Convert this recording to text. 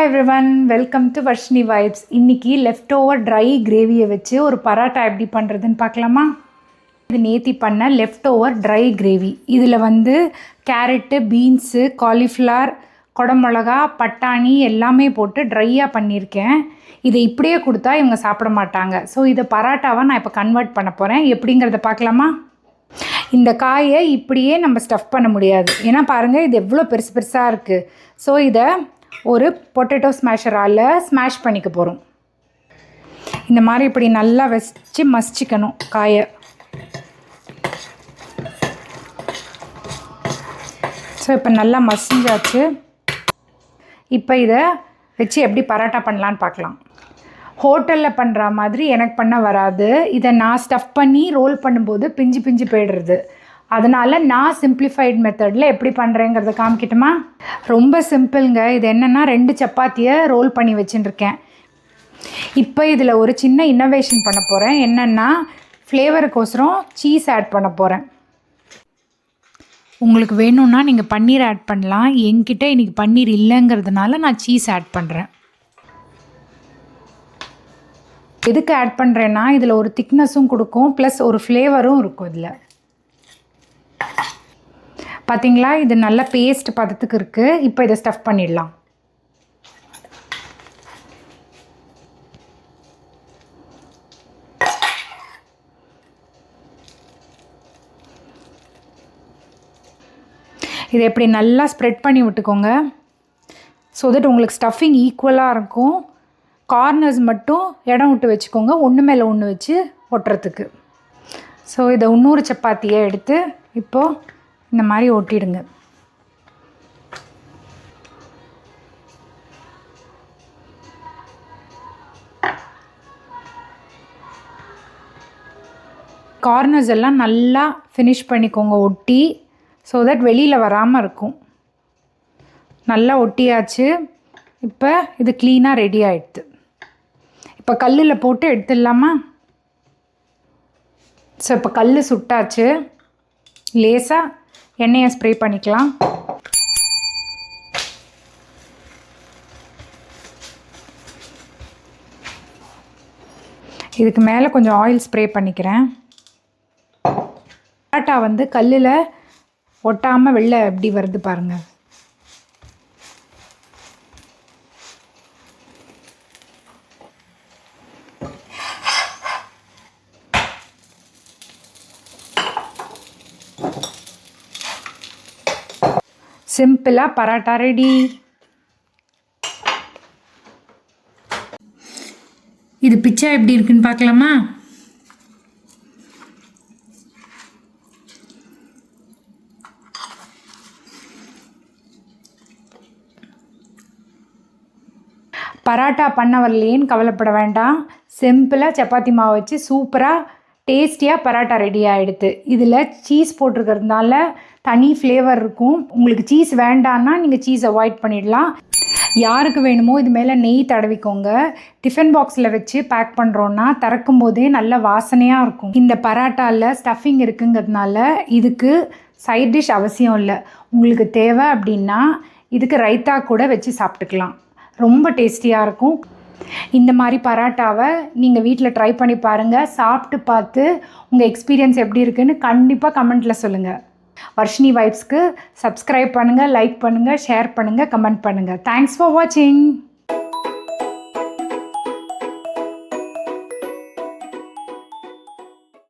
Hi everyone, welcome to Varshini Vibes. இன்னைக்கு left over try கிரேவியை வச்சு ஒரு பராட்டா எப்படி பண்ணுறதுன்னு பார்க்கலாமா? இது நேத்தி பண்ண லெஃப்ட் ஓவர் ட்ரை கிரேவி. இதில் கேரட்டு, பீன்ஸு, காலிஃப்ளவர், குடமிளகா, பட்டாணி எல்லாமே போட்டு ட்ரையாக பண்ணியிருக்கேன். இதை இப்படியே கொடுத்தா இவங்க சாப்பிட மாட்டாங்க. ஸோ இதை பராட்டாவாக நான் இப்போ கன்வெர்ட் பண்ண போகிறேன். எப்படிங்கிறத பார்க்கலாமா? இந்த காயை இப்படியே நம்ம ஸ்டஃப் பண்ண முடியாது. ஏன்னா பாருங்கள், இது எவ்வளோ பெருசு பெருசாக இருக்குது. ஸோ இதை ஒரு பொட்டேட்டோ ஸ்மேஷரால் ஸ்மாஷ் பண்ணிக்க போகிறோம். இந்த மாதிரி இப்படி நல்லா வச்சு மசிச்சிக்கணும் காயை. ஸோ இப்போ நல்லா மசிஞ்சாச்சு. இப்போ இதை வச்சு எப்படி பரோட்டா பண்ணலான்னு பார்க்கலாம். ஹோட்டலில் பண்ணுற மாதிரி எனக்கு பண்ண வராது. இதை நான் ஸ்டஃப் பண்ணி ரோல் பண்ணும்போது பிஞ்சு பிஞ்சு போய்டுறது. அதனால் நான் சிம்பிளிஃபைட் மெத்தடில் எப்படி பண்ணுறேங்கிறத காமிக்கிட்டுமா? ரொம்ப சிம்பிளுங்க. இது என்னென்னா 2 சப்பாத்தியை ரோல் பண்ணி வச்சுட்டுருக்கேன். இப்போ இதில் ஒரு சின்ன இன்னோவேஷன் பண்ண போகிறேன். என்னென்னா ஃப்ளேவருக்கோசரம் சீஸ் ஆட் பண்ண போகிறேன். உங்களுக்கு வேணும்னா நீங்கள் பன்னீர் ஆட் பண்ணலாம். என்கிட்ட இன்றைக்கி பன்னீர் இல்லைங்கிறதுனால நான் சீஸ் ஆட் பண்ணுறேன். எதுக்கு ஆட் பண்ணுறேன்னா இதில் ஒரு திக்னஸும் கொடுக்கும், ப்ளஸ் ஒரு ஃப்ளேவரும் இருக்கும். இதில் பார்த்தீங்களா, இது நல்ல பேஸ்ட் பதத்துக்கு இருக்குது. இப்போ இதை ஸ்டஃப் பண்ணிடலாம். இதை எப்படி நல்லா ஸ்ப்ரெட் பண்ணி விட்டுக்கோங்க. ஸோ தட் உங்களுக்கு ஸ்டஃபிங் ஈக்குவலாக இருக்கும். கார்னர்ஸ் மட்டும் இடம் விட்டு வச்சுக்கோங்க, ஒன்று மேலே ஒன்று வச்சு ஒட்டுறதுக்கு. ஸோ இதை இன்னொரு சப்பாத்தியை எடுத்து இப்போது இந்த மாதிரி ஒட்டிடுங்க. கார்னர்ஸ் எல்லாம் நல்லா ஃபினிஷ் பண்ணிக்கோங்க ஒட்டி. ஸோ தட் வெளியில் வராமல் இருக்கும். நல்லா ஒட்டியாச்சு. இப்போ இது க்ளீனாக ரெடி ஆகிடுது. இப்போ கல்லில் போட்டு எடுத்துடலாமா? ஸோ இப்போ கல் சுட்டாச்சு. லேசாக எண்ணெயை ஸ்ப்ரே பண்ணிக்கலாம். இதுக்கு மேலே கொஞ்சம் ஆயில் ஸ்ப்ரே பண்ணிக்கிறேன். பரோட்டா கல்லில் ஒட்டாமல் வெளில எப்படி வருது பாருங்கள். சிம்பிளாக பரோட்டா ரெடி. இது பிச்சா எப்படி இருக்குன்னு பார்க்கலாமா? பரோட்டா பண்ண வரலையேன்னு கவலைப்பட வேண்டாம். சிம்பிளாக சப்பாத்தி மாவு வச்சு சூப்பராக டேஸ்டியாக பரோட்டா ரெடி ஆகிடுது. இதில் சீஸ் போட்டிருக்கிறதுனால தனி ஃப்ளேவர் இருக்கும். உங்களுக்கு சீஸ் வேண்டான்னா நீங்கள் சீஸ் அவாய்ட் பண்ணிடலாம். யாருக்கு வேணுமோ இது மேலே நெய் தடவிக்கோங்க. டிஃபன் பாக்ஸில் வச்சு பேக் பண்ணுறோன்னா திறக்கும் போதே நல்ல வாசனையாக இருக்கும். இந்த பரோட்டாவில் ஸ்டஃபிங் இருக்குங்கிறதுனால இதுக்கு சைட் டிஷ் அவசியம் இல்லை. உங்களுக்கு தேவை அப்படின்னா இதுக்கு ரைத்தா கூட வச்சு சாப்பிட்டுக்கலாம். ரொம்ப டேஸ்டியாக இருக்கும். இந்த மாதிரி பரோட்டாவை நீங்கள் வீட்டில் ட்ரை பண்ணி பாருங்கள். சாப்பிட்டு பார்த்து உங்கள் எக்ஸ்பீரியன்ஸ் எப்படி இருக்குன்னு கண்டிப்பாக கமெண்ட்டில் சொல்லுங்கள். வர்ஷினி வைப்ஸ்க்கு சப்ஸ்கிரைப் பண்ணுங்கள், லைக் பண்ணுங்கள், ஷேர் பண்ணுங்கள், கமெண்ட் பண்ணுங்கள். தேங்க்ஸ் ஃபார் வாட்சிங்.